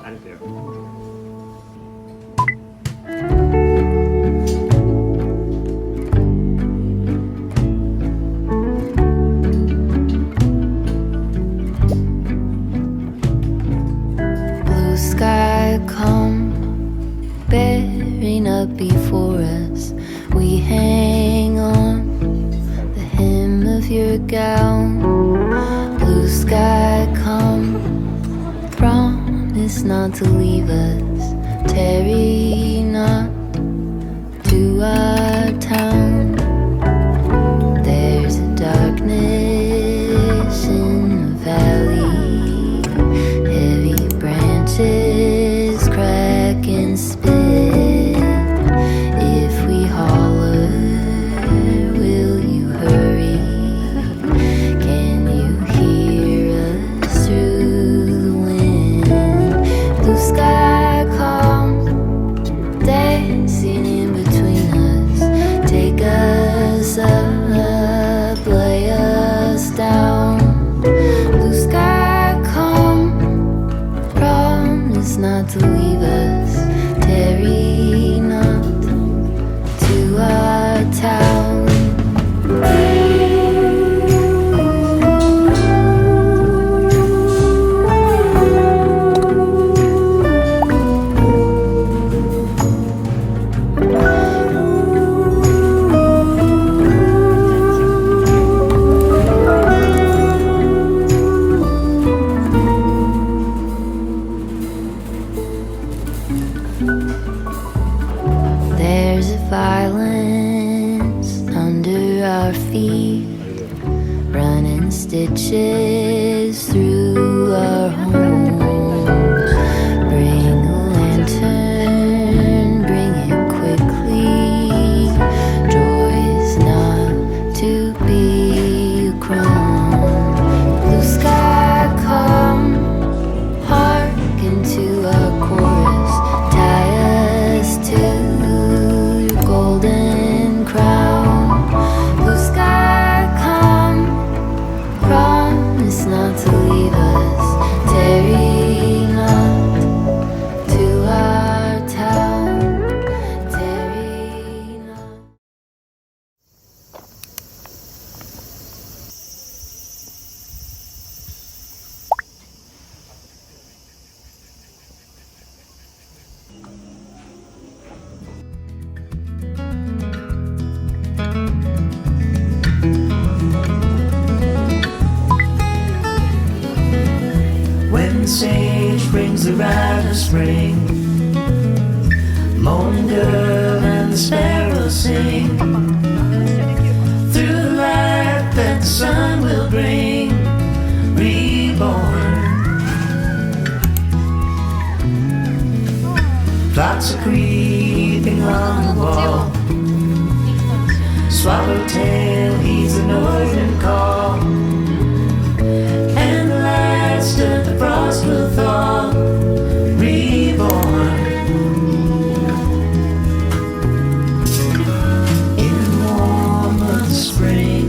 あれだよ。Blue sky come bearing up before us. We hang on the hem of your gown. Blue sky come, promise not to leave us. Tarry not to our town. There's a darkness in the valley. Heavy branches crack and split. If we holler, will you hurry? Can you hear us through the wind? Blue sky calm, dancing in between us. Take us up, lay us down. Blue sky calm, promise not to leave us. Tarry not to our town. There's a violence under our feet, running stitches through our homes. Bring a lantern, bring it quickly. Joy is not to be a crone. Blue sky come, hearken to our chorus. Tie us to your golden crown. Blue sky come, promise not to leave us. Tarry not to our town. Tarry not. When the sage brings the rite of spring, mourning dove and the sparrows sing. Through the light that the sun will bring, reborn. Thoughts are creeping on the wall. Swallowtail heeds the northern call, and the last of the frost will thaw, reborn. In the warmth of the spring,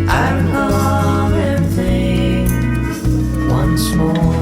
I recall everything once more.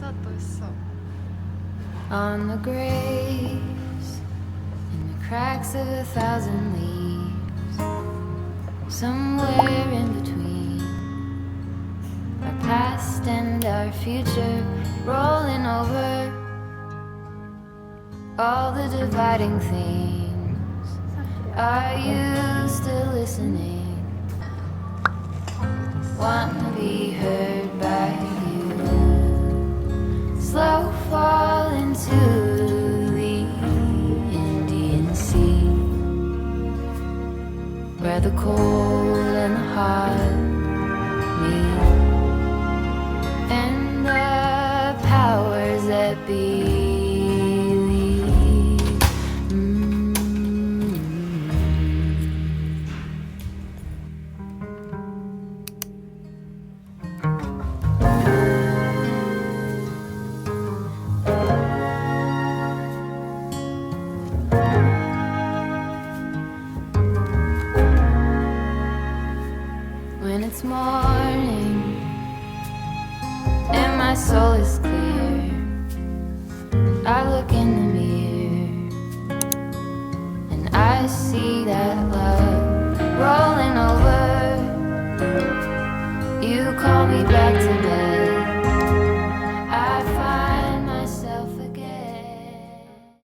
タート美味しそう。 On the graves, in the cracks of 1,000 leaves, somewhere in between our past and our future, rolling over all the dividing themes. Are you still listening? Want to be heard by you? Slow fall into the Indian Sea, where the cold and the hot meet, and the powers that be lead. When it's morning and my soul is clear,